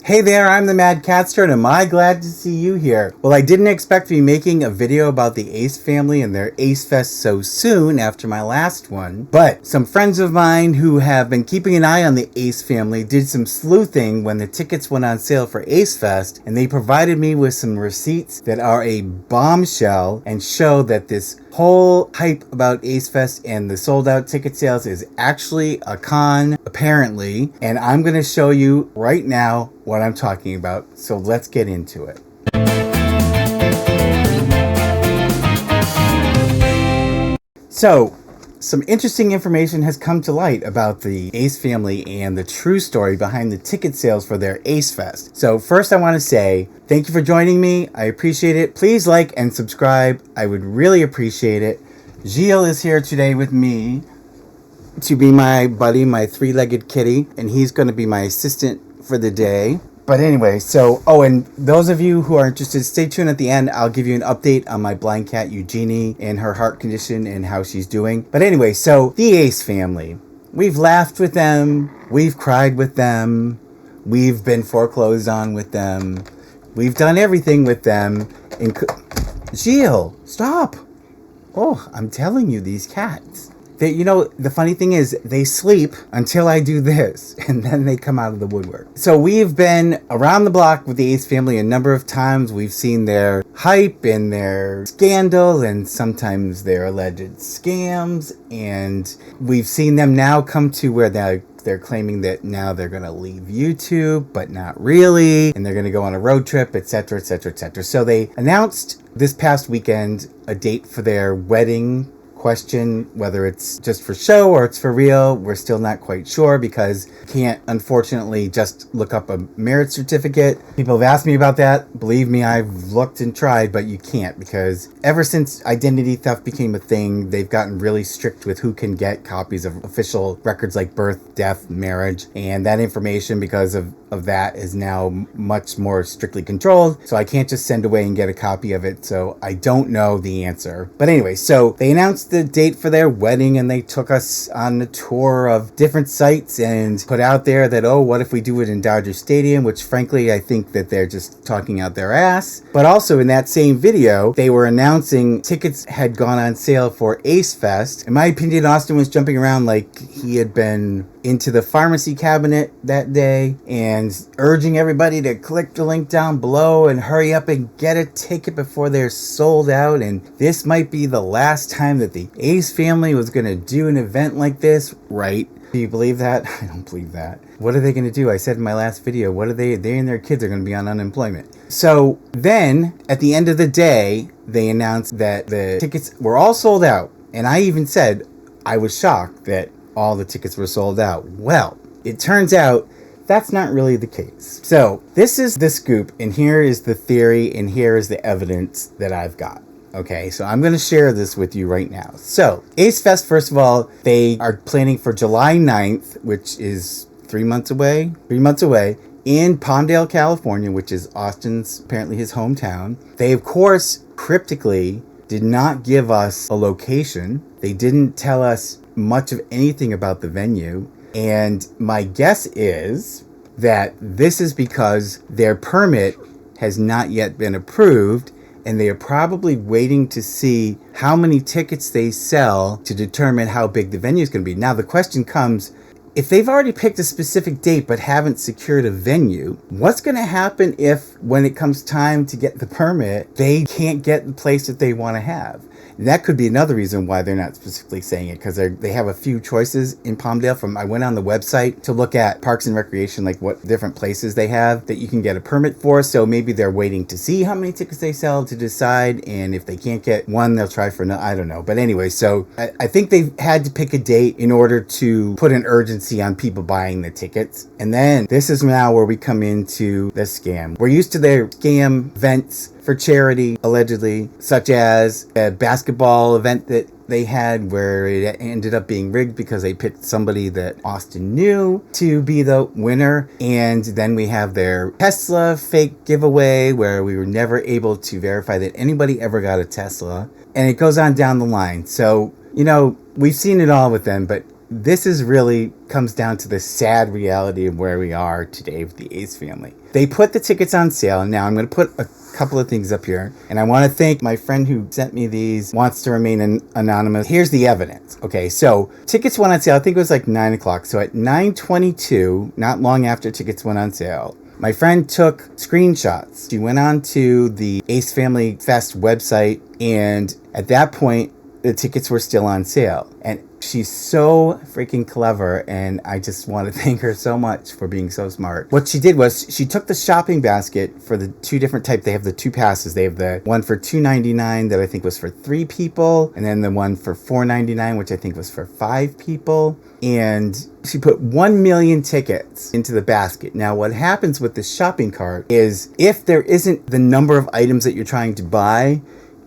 Hey there, I'm the Mad Catster, and am I glad to see you here. Well, I didn't expect to be making a video about the Ace family and their Ace Fest so soon after my last one, but some friends of mine who have been keeping an eye on the Ace family did some sleuthing when the tickets went on sale for Ace Fest, and they provided me with some receipts that are a bombshell and show that this whole hype about Ace Fest and the sold out ticket sales is actually a con, apparently, and I'm going to show you right now what I'm talking about. So let's get into it. So, some interesting information has come to light about the Ace family and the true story behind the ticket sales for their Ace Fest. So first I want to say thank you for joining me. I appreciate it. Please like and subscribe. I would really appreciate it. Gilles is here today with me to be my buddy, my three-legged kitty, and he's going to be my assistant for the day. But anyway, and those of you who are interested, stay tuned at the end. I'll give you an update on my blind cat, Eugenie, and her heart condition and how she's doing. But anyway, so the Ace family. We've laughed with them. We've cried with them. We've been foreclosed on with them. We've done everything with them. Gilles, stop. Oh, I'm telling you, these cats. The funny thing is, they sleep until I do this, and then they come out of the woodwork. So we've been around the block with the Ace family a number of times. We've seen their hype and their scandal, and sometimes their alleged scams, and we've seen them now come to where they're claiming that now they're going to leave YouTube, but not really, and they're going to go on a road trip, etc., etc., etc. So they announced this past weekend a date for their wedding. Question whether it's just for show or it's for real, we're still not quite sure because you can't unfortunately just look up a marriage certificate. People have asked me about that. Believe me, I've looked and tried, but you can't, because ever since identity theft became a thing, they've gotten really strict with who can get copies of official records like birth, death, marriage, and that information, because of that, is now much more strictly controlled. So I can't just send away and get a copy of it. So I don't know the answer. But anyway, so they announced the date for their wedding, and they took us on a tour of different sites and put out there that, oh, what if we do it in Dodger Stadium, which frankly I think that they're just talking out their ass. But also in that same video, they were announcing tickets had gone on sale for Ace Fest. In my opinion, Austin was jumping around like he had been into the pharmacy cabinet that day and urging everybody to click the link down below and hurry up and get a ticket before they're sold out, and this might be the last time that the Ace family was going to do an event like this, right? Do you believe that? I don't believe that. What are they going to do? I said in my last video, they and their kids are going to be on unemployment. So then at the end of the day, they announced that the tickets were all sold out, and I even said I was shocked that all the tickets were sold out. Well, it turns out that's not really the case. So this is the scoop, and here is the theory, and here is the evidence that I've got. Okay, so I'm going to share this with you right now. So Ace Fest, first of all, they are planning for July 9th, which is 3 months away, in Palmdale, California, which is Austin's, apparently his hometown. They, of course, cryptically did not give us a location. They didn't tell us much of anything about the venue, and my guess is that this is because their permit has not yet been approved, and they are probably waiting to see how many tickets they sell to determine how big the venue is going to be. Now the question comes, if they've already picked a specific date but haven't secured a venue, what's going to happen if when it comes time to get the permit, they can't get the place that they want to have? And that could be another reason why they're not specifically saying it, because they have a few choices in Palmdale. I went on the website to look at Parks and Recreation, like what different places they have that you can get a permit for. So maybe they're waiting to see how many tickets they sell to decide. And if they can't get one, they'll try for another. I don't know. But anyway, so I think they've had to pick a date in order to put an urgency on people buying the tickets. And then this is now where we come into the scam. We're used to their scam events for charity, allegedly, such as a basketball event that they had where it ended up being rigged because they picked somebody that Austin knew to be the winner. And then we have their Tesla fake giveaway where we were never able to verify that anybody ever got a Tesla. And it goes on down the line. So, we've seen it all with them, but this is really comes down to the sad reality of where we are today with the Ace family. They put the tickets on sale, and now I'm going to put a couple of things up here, and I want to thank my friend who sent me these, wants to remain anonymous. Here's the evidence. Okay, so tickets went on sale, I think it was like 9 o'clock. So at 9:22, not long after tickets went on sale, my friend took screenshots. She went on to the Ace Family Fest website, and at that point, the tickets were still on sale. And she's so freaking clever, and I just want to thank her so much for being so smart. What she did was she took the shopping basket for the two different types. They have the two passes. They have the one for $2.99 that I think was for 3 people, and then the one for $4.99, which I think was for 5 people. And she put 1 million tickets into the basket. Now, what happens with this shopping cart is if there isn't the number of items that you're trying to buy,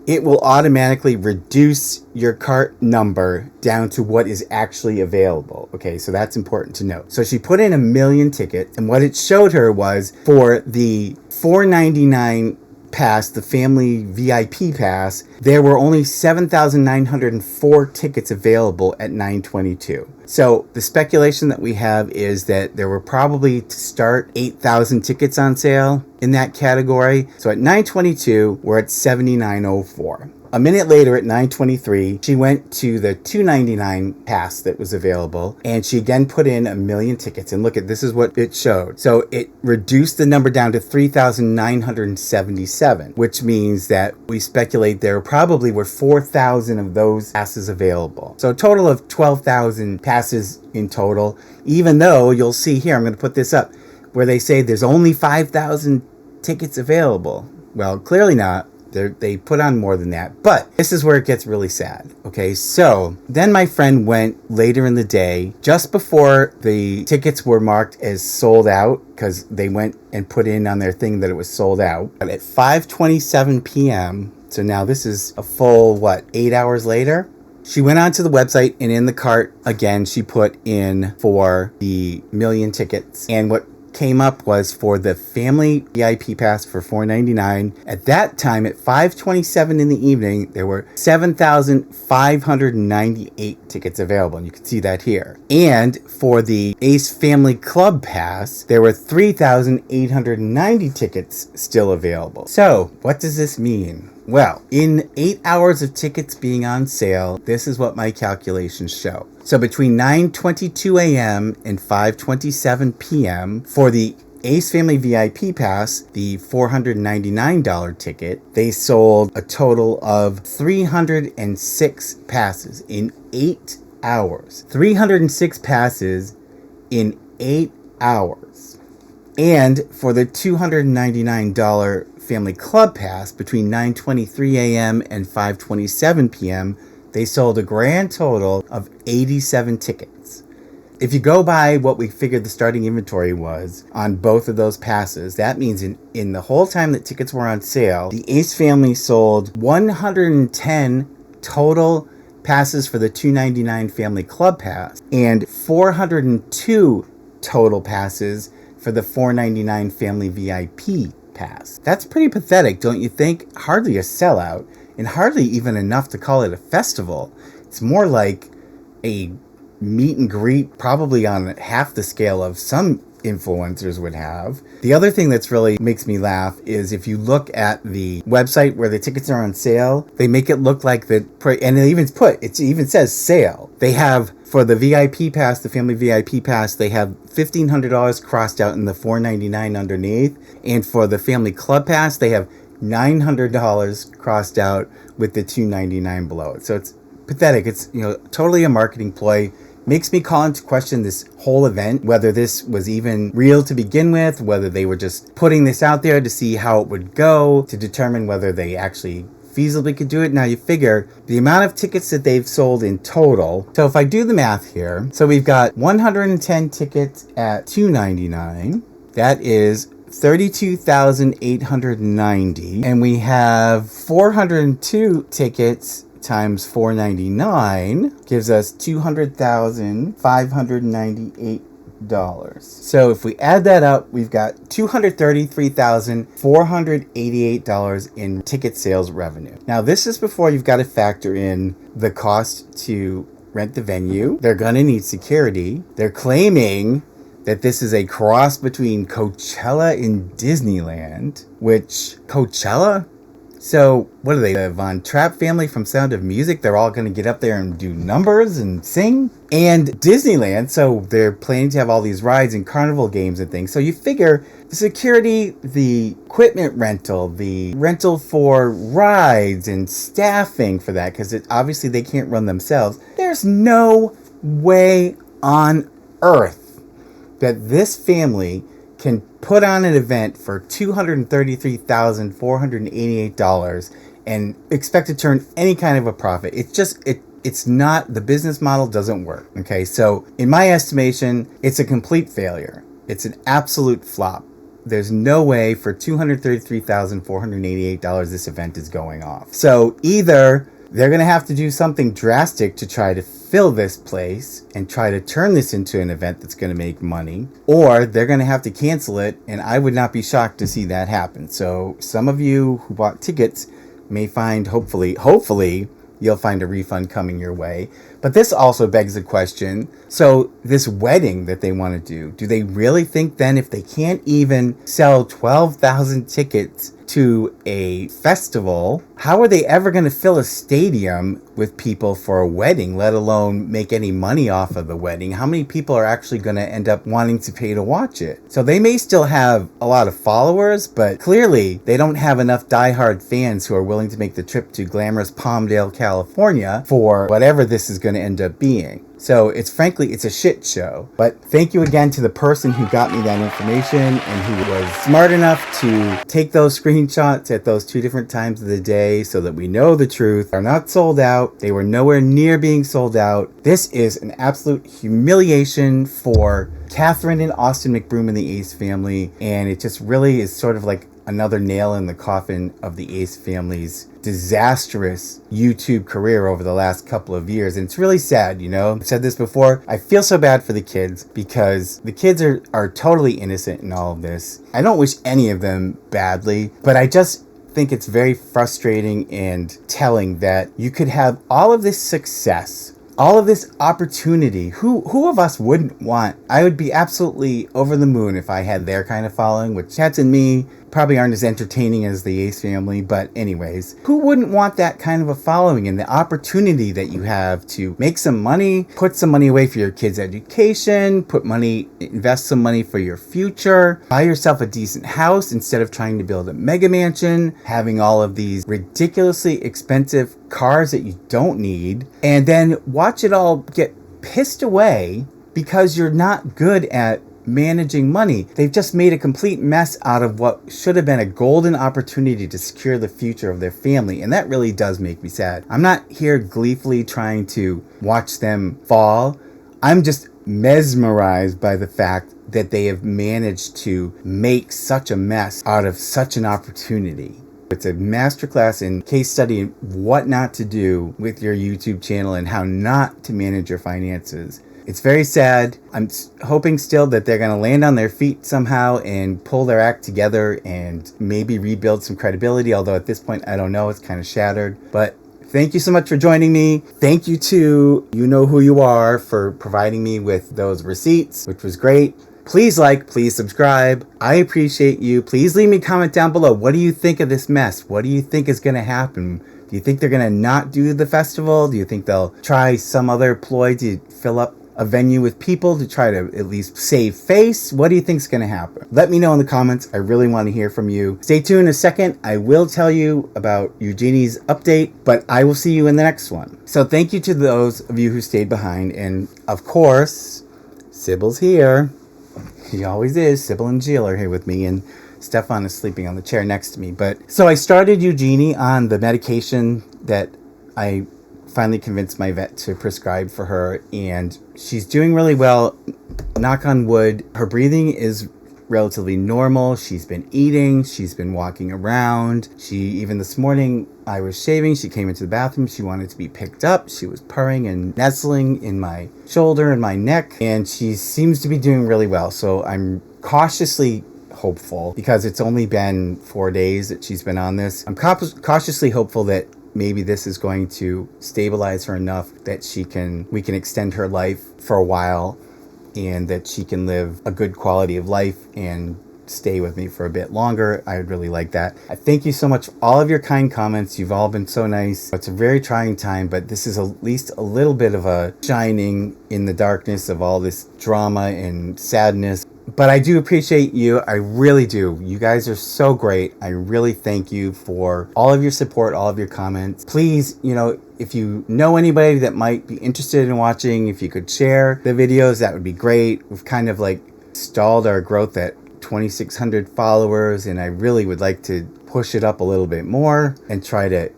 it will automatically reduce your cart number down to what is actually available. Okay, so that's important to note. So she put in 1 million tickets, and what it showed her was for the $4.99 pass, the family VIP pass, there were only 7,904 tickets available at 9:22. So the speculation that we have is that there were probably, to start, 8,000 tickets on sale in that category. So at 9:22, we're at 7,904. A minute later at 9:23, she went to the $2.99 pass that was available, and she again put in 1 million tickets. And look at, this is what it showed. So it reduced the number down to 3,977, which means that we speculate there probably were 4,000 of those passes available. So a total of 12,000 passes in total, even though you'll see here, I'm going to put this up, where they say there's only 5,000 tickets available. Well, clearly not. They put on more than that. But this is where it gets really sad. Okay, so then my friend went later in the day, just before the tickets were marked as sold out, because they went and put in on their thing that it was sold out. But at 5:27 p.m., so now this is a full, 8 hours later? She went onto the website, and in the cart, again, she put in for the 1 million tickets. And what came up was for the family VIP pass for $4.99. At that time, at 5:27 in the evening, there were 7,598 tickets available, and you can see that here. And for the Ace Family Club pass, there were 3,890 tickets still available. So, what does this mean? Well, in 8 hours of tickets being on sale, this is what my calculations show. So between 9:22 a.m. and 5:27 p.m. for the Ace Family VIP Pass, the $499 ticket, they sold a total of 306 passes in 8 hours. 306 passes in 8 hours. And for the $299 Family Club Pass, between 9:23 a.m. and 5:27 p.m., they sold a grand total of 87 tickets. If you go by what we figured the starting inventory was on both of those passes, that means in the whole time that tickets were on sale, the Ace family sold 110 total passes for the $299 Family Club Pass and 402 total passes for the $499 Family VIP Pass. That's pretty pathetic, don't you think? Hardly a sellout, and hardly even enough to call it a festival. It's more like a meet and greet, probably on half the scale of some influencers would have. The other thing that's really makes me laugh is if you look at the website where the tickets are on sale, they make it look like and it even says sale. They have, for the VIP pass, the family VIP pass, they have $1,500 crossed out in the $499 underneath. And for the family club pass, they have $900 crossed out with the $299 below it. So it's pathetic. It's, totally a marketing ploy. Makes me call into question this whole event, whether this was even real to begin with, whether they were just putting this out there to see how it would go, to determine whether they actually feasibly could do it. Now you figure the amount of tickets that they've sold in total. So if I do the math here, so we've got 110 tickets at $299. That is 32,890. And we have 402 tickets times $499 gives us $200,598. So if we add that up, we've got $233,488 in ticket sales revenue. Now this is before you've got to factor in the cost to rent the venue. They're going to need security. They're claiming that this is a cross between Coachella and Disneyland, which Coachella? So, what are they, the Von Trapp family from Sound of Music? They're all going to get up there and do numbers and sing? And Disneyland, so they're planning to have all these rides and carnival games and things. So you figure the security, the equipment rental, the rental for rides and staffing for that, because obviously they can't run themselves. There's no way on earth that this family can put on an event for $233,488 and expect to turn any kind of a profit. It's not, the business model doesn't work. Okay, so in my estimation, it's a complete failure. It's an absolute flop. There's no way for $233,488 this event is going off. So either they're going to have to do something drastic to try to fill this place and try to turn this into an event that's going to make money, or they're going to have to cancel it, and I would not be shocked to see that happen. So some of you who bought tickets may find, hopefully, you'll find a refund coming your way. But this also begs the question, so this wedding that they want to do they really think then if they can't even sell 12,000 tickets to a festival, how are they ever going to fill a stadium with people for a wedding, let alone make any money off of the wedding? How many people are actually going to end up wanting to pay to watch it? So they may still have a lot of followers, but clearly they don't have enough diehard fans who are willing to make the trip to glamorous Palmdale, California for whatever this is going to end up being. So it's a shit show. But thank you again to the person who got me that information and who was smart enough to take those screenshots at those 2 different times of the day so that we know the truth. They're not sold out. They were nowhere near being sold out. This is an absolute humiliation for Catherine and Austin McBroom and the Ace family. And it just really is sort of like another nail in the coffin of the Ace family's disastrous YouTube career over the last couple of years. And it's really sad, you know. I've said this before. I feel so bad for the kids because the kids are totally innocent in all of this. I don't wish any of them badly, but I just think it's very frustrating and telling that you could have all of this success, all of this opportunity. Who of us wouldn't want? I would be absolutely over the moon if I had their kind of following, which Chats and me probably aren't as entertaining as the Ace family, but anyways, who wouldn't want that kind of a following and the opportunity that you have to make some money, put some money away for your kids' education, invest some money for your future, buy yourself a decent house instead of trying to build a mega mansion, having all of these ridiculously expensive cars that you don't need, and then watch it all get pissed away because you're not good at managing money. They've just made a complete mess out of what should have been a golden opportunity to secure the future of their family, and that really does make me sad. I'm not here gleefully trying to watch them fall. I'm just mesmerized by the fact that they have managed to make such a mess out of such an opportunity. It's a masterclass in case study in what not to do with your YouTube channel and how not to manage your finances. It's very sad. I'm hoping still that they're going to land on their feet somehow and pull their act together and maybe rebuild some credibility, although at this point, I don't know. It's kind of shattered. But thank you so much for joining me. Thank you to You Know Who You Are for providing me with those receipts, which was great. Please please subscribe. I appreciate you. Please leave me a comment down below. What do you think of this mess? What do you think is going to happen? Do you think they're going to not do the festival? Do you think they'll try some other ploy to fill up a venue with people to try to at least save face? What do you think is going to happen? Let me know in the comments. I really want to hear from you. Stay tuned in a second. I will tell you about Eugenie's update, but I will see you in the next one. So thank you to those of you who stayed behind. And of course, Sybil's here. He always is. Sybil and Jill are here with me, and Stefan is sleeping on the chair next to me. But so I started Eugenie on the medication that I finally convinced my vet to prescribe for her, and she's doing really well. Knock on wood. Her breathing is relatively normal. She's been eating. She's been walking around. Even this morning, I was shaving. She came into the bathroom. She wanted to be picked up. She was purring and nestling in my shoulder and my neck, and she seems to be doing really well. So I'm cautiously hopeful, because it's only been 4 days that she's been on this. I'm cautiously hopeful that maybe this is going to stabilize her enough that we can extend her life for a while, and that she can live a good quality of life and stay with me for a bit longer. I would really like that. I thank you so much for all of your kind comments. You've all been so nice. It's a very trying time, but this is at least a little bit of a shining in the darkness of all this drama and sadness. But I do appreciate you. I really do. You guys are so great. I really thank you for all of your support, all of your comments. Please, if you know anybody that might be interested in watching, if you could share the videos, that would be great. We've kind of stalled our growth at 2,600 followers, and I really would like to push it up a little bit more and try to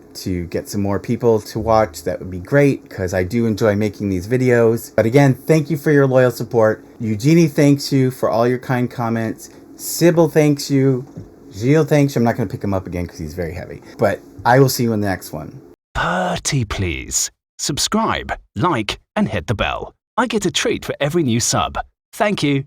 get some more people to watch. That would be great, because I do enjoy making these videos. But again, thank you for your loyal support. Eugenie thanks you for all your kind comments. Sybil thanks you. Gilles thanks you. I'm not going to pick him up again because he's very heavy. But I will see you in the next one. Pretty please. Subscribe, like, and hit the bell. I get a treat for every new sub. Thank you.